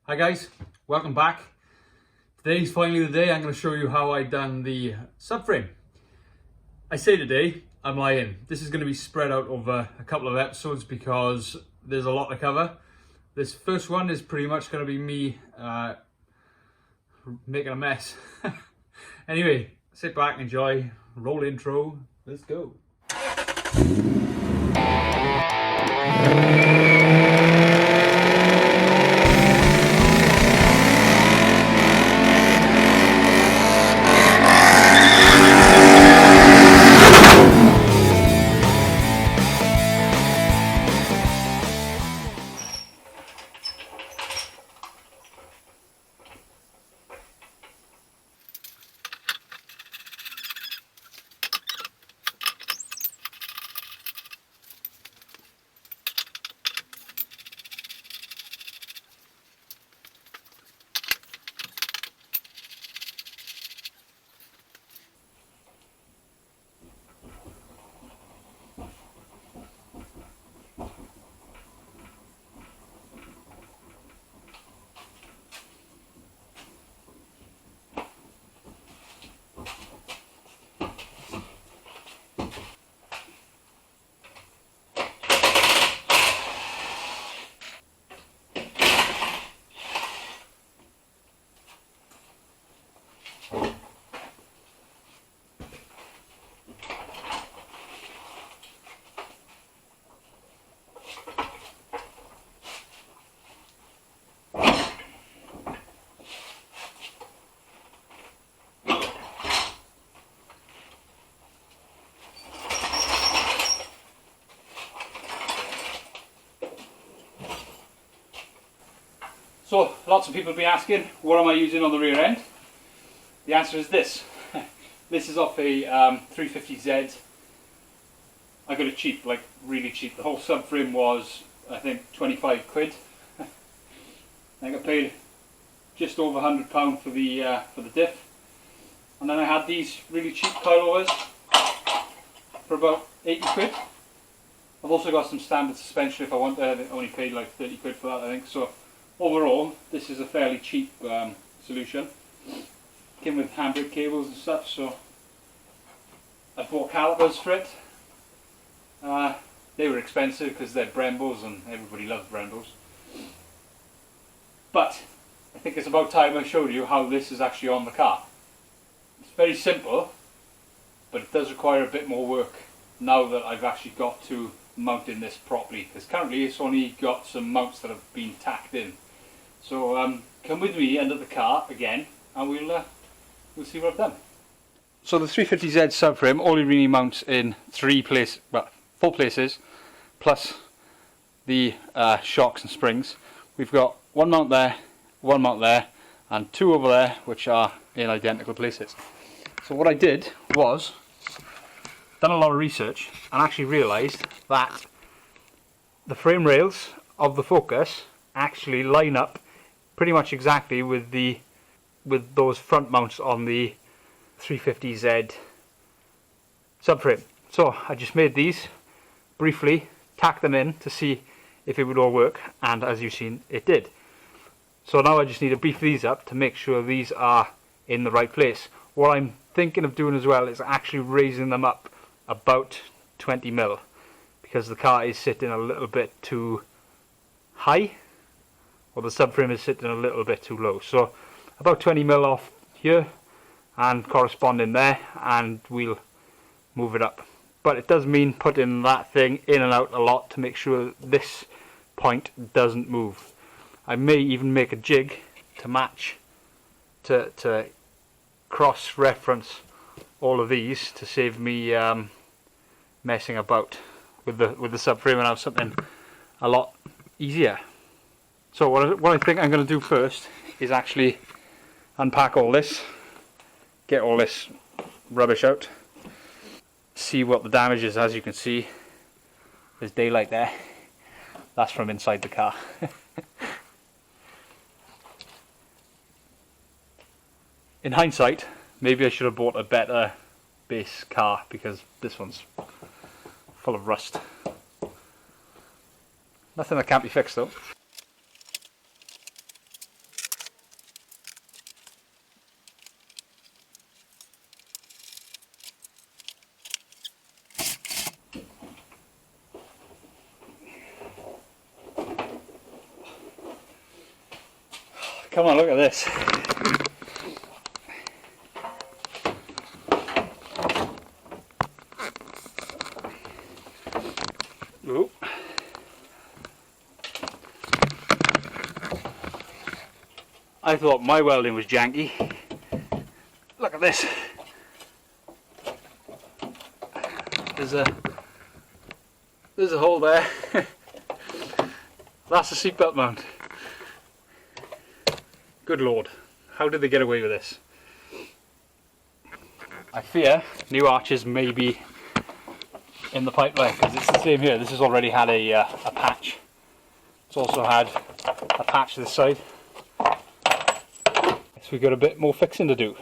Hi guys, welcome back. Today's finally the day I'm going to show you how I done the subframe. I say today, I'm lying. This is going to be spread out over a couple of episodes because there's a lot to cover. This first one is pretty much going to be me making a mess. Anyway, sit back, enjoy, roll intro, let's go. So, lots of people have been asking, what am I using on the rear end? The answer is this. This is off a 350Z. I got it cheap, like really cheap. The whole subframe was, I think, 25 quid. I think I paid just over £100 for the diff. And then I had these really cheap coilovers for about 80 quid. I've also got some standard suspension if I want that. I only paid like 30 quid for that, I think. So overall, this is a fairly cheap solution. Came with handbrake cables and stuff, so I bought calipers for it. They were expensive because they're Brembos and everybody loves Brembos. But I think it's about time I showed you how this is actually on the car. It's very simple, but it does require a bit more work now that I've actually got to mounting this properly, because currently it's only got some mounts that have been tacked in. So come with me under the car again and we'll see what I've done. So the 350Z subframe only really mounts in four places, plus the shocks and springs. We've got one mount there, and two over there, which are in identical places. So what I did was done a lot of research and actually realised that the frame rails of the Focus actually line up pretty much exactly with those front mounts on the 350Z subframe. So I just made these briefly, tacked them in to see if it would all work, and as you've seen, it did. So now I just need to beef these up to make sure these are in the right place. What I'm thinking of doing as well is actually raising them up about 20 mil, because the car is sitting a little bit too high, or the subframe is sitting a little bit too low. So about 20 mil off here and corresponding there, and we'll move it up. But it does mean putting that thing in and out a lot to make sure this point doesn't move. I may even make a jig to match, to cross-reference all of these to save me messing about with the subframe and have something a lot easier. So what I think I'm going to do first is actually unpack all this, get all this rubbish out, see what the damage is. As you can see, there's daylight there. That's from inside the car. In hindsight, maybe I should have bought a better base car, because this one's full of rust. Nothing that can't be fixed though. Come on, look at this. Ooh. I thought my welding was janky. Look at this. There's a hole there. That's a seatbelt mount. Good lord, how did they get away with this? I fear new arches may be in the pipeline, because it's the same here. This has already had a patch. It's also had a patch this side. So we've got a bit more fixing to do.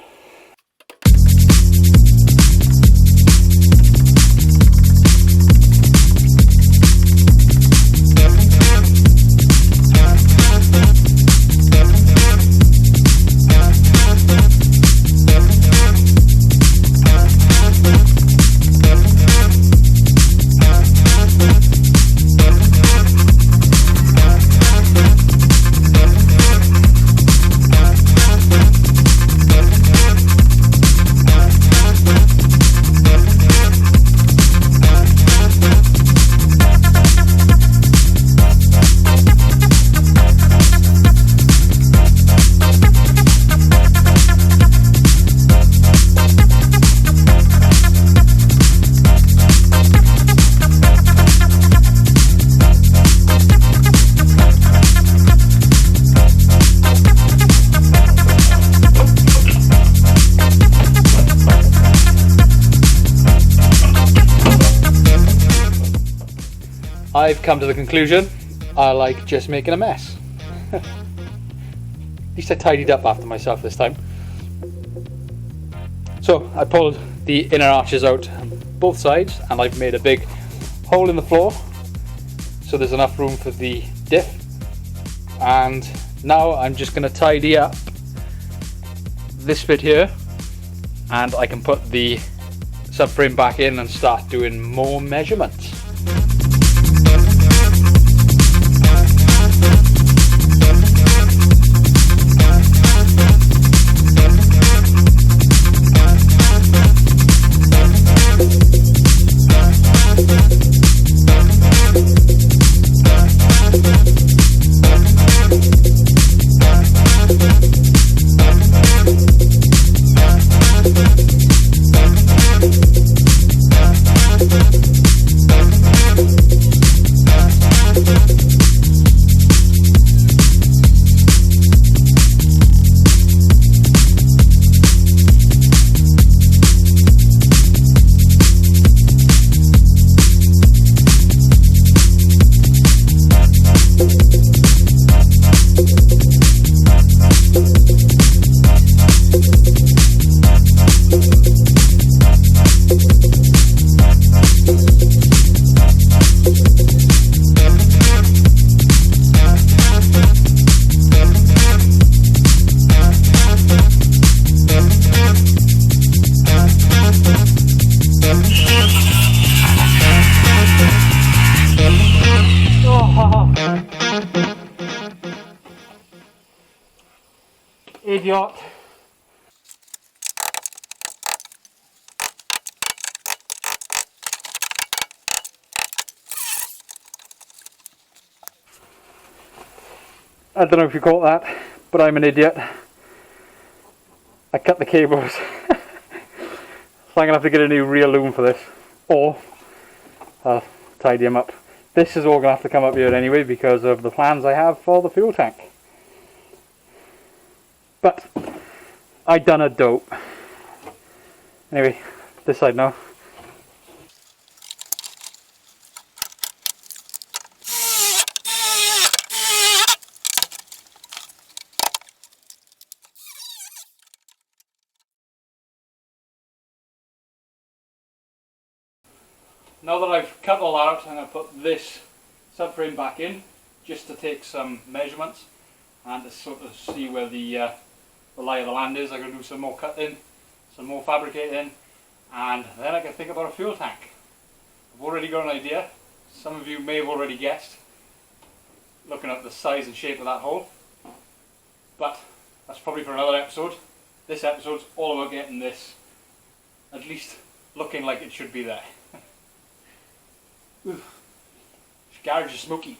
I've come to the conclusion I like just making a mess. At least I tidied up after myself this time. So I pulled the inner arches out on both sides, and I've made a big hole in the floor so there's enough room for the diff. And now I'm just going to tidy up this bit here, and I can put the subframe back in and start doing more measurements. Idiot. I don't know if you caught that, but I'm an idiot. I cut the cables. So I'm going to have to get a new real loom for this, or I'll tidy them up. This is all going to have to come up here anyway because of the plans I have for the fuel tank. But I done a dope. Anyway, this side now. Now that I've cut all that out, I'm going to put this subframe back in just to take some measurements and to sort of see where the lie of the land is. I'm going to do some more cutting, some more fabricating, and then I can think about a fuel tank. I've already got an idea. Some of you may have already guessed, looking at the size and shape of that hole. But that's probably for another episode. This episode's all about getting this at least looking like it should be there. Ooh. Garage is smoky.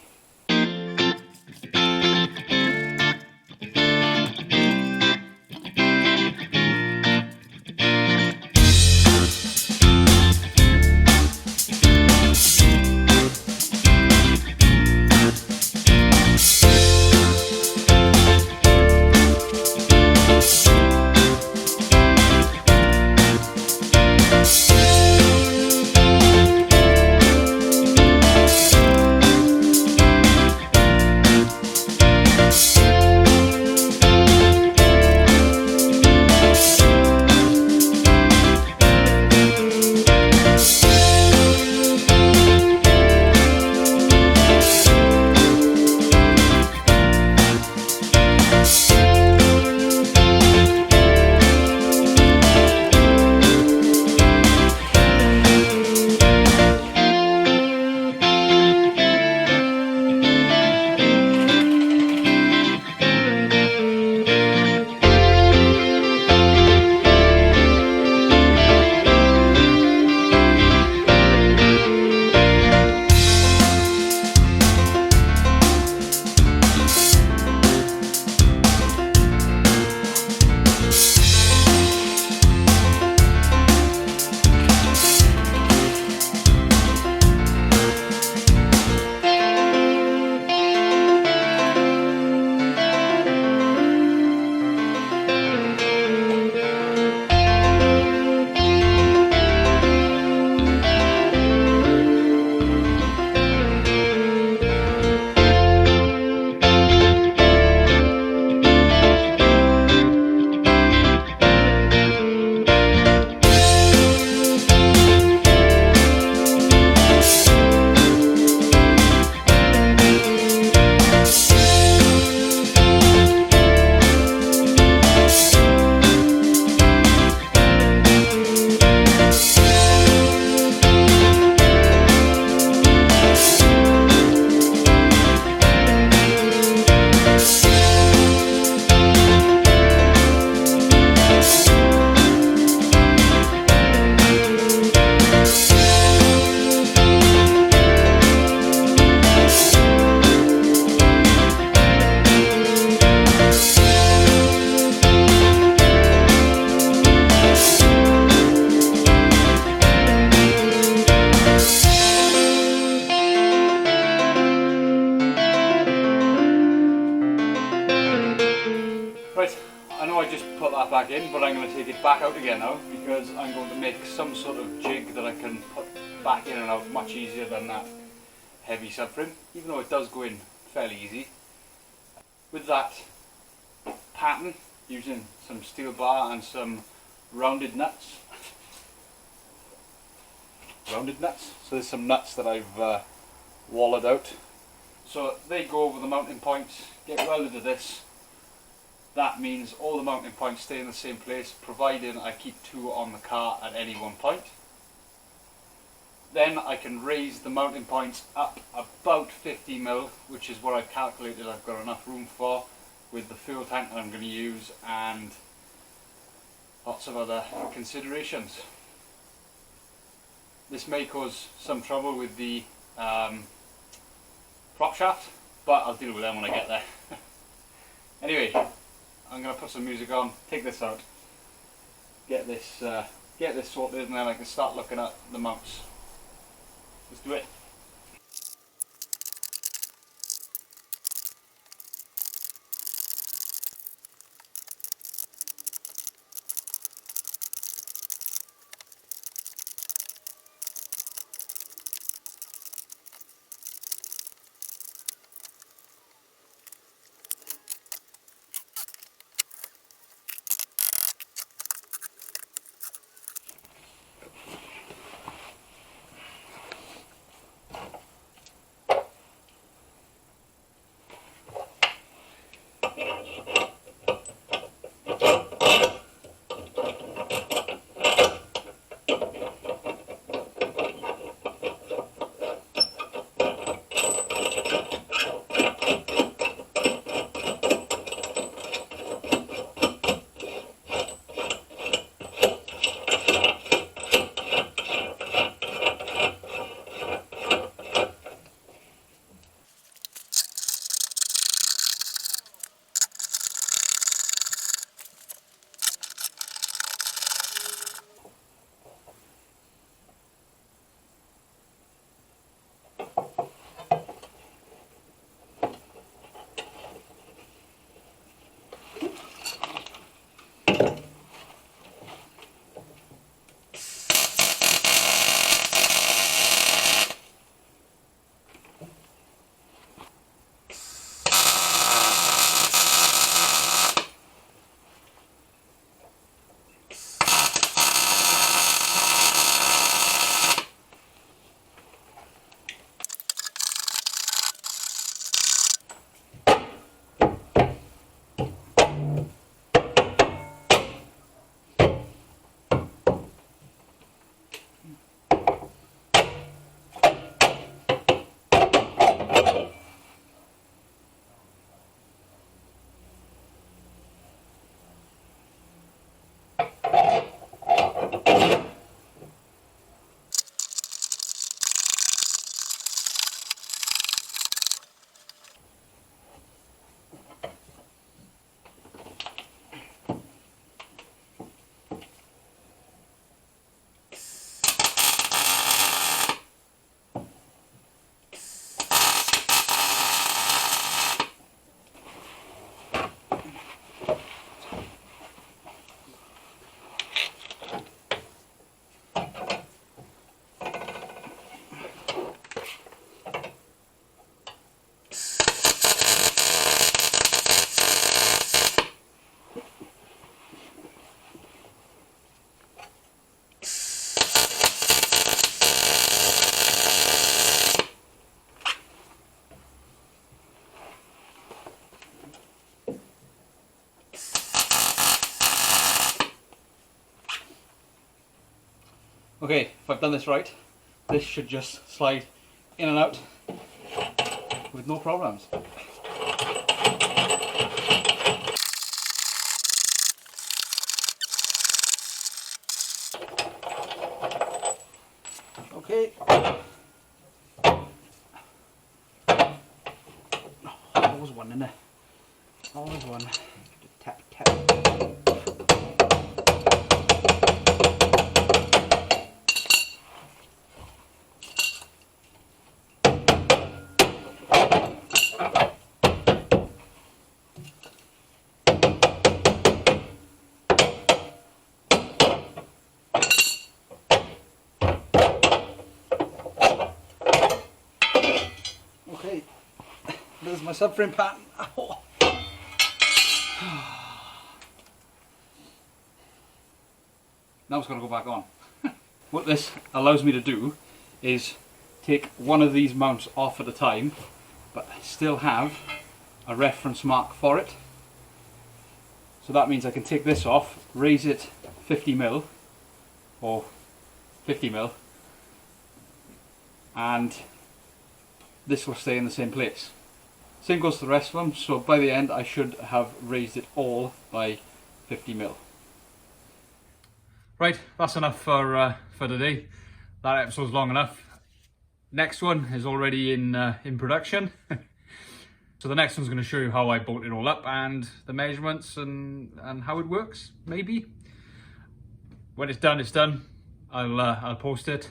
Right, I know I just put that back in, but I'm going to take it back out again now because I'm going to make some sort of jig that I can put back in and out much easier than that heavy subframe, even though it does go in fairly easy. With that pattern, using some steel bar and some rounded nuts. So there's some nuts that I've walled out. So they go over the mounting points, get welded to this. That means all the mounting points stay in the same place, providing I keep two on the car at any one point. Then I can raise the mounting points up about 50mm, which is what I've calculated I've got enough room for, with the fuel tank that I'm going to use and lots of other considerations. This may cause some trouble with the prop shaft, but I'll deal with them when I get there. Anyway, I'm going to put some music on, take this out, get this sorted, and then I can start looking at the mounts. Let's do it. Okay, if I've done this right, this should just slide in and out with no problems. Okay. Always one in there. Always one. Tap, tap. Okay, there's my subframe pattern. Oh. Now it's going to go back on. What this allows me to do is take one of these mounts off at a time, but still have a reference mark for it. So that means I can take this off, raise it 50mm or 50mm, and this will stay in the same place. Same goes to the rest of them, so by the end I should have raised it all by 50mm. Right, that's enough for today. That episode's long enough. Next one is already in production. So the next one's going to show you how I bolt it all up and the measurements and how it works, maybe. When it's done, it's done. I'll post it.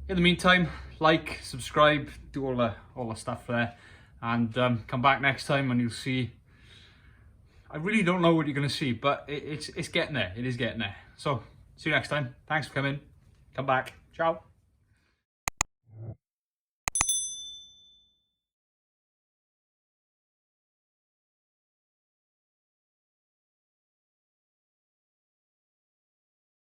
In the meantime, like, subscribe, do all the stuff there, and come back next time and you'll see. I really don't know what you're going to see, but it's getting there. It is getting there. So see you next time. Thanks for coming. Come back. Ciao.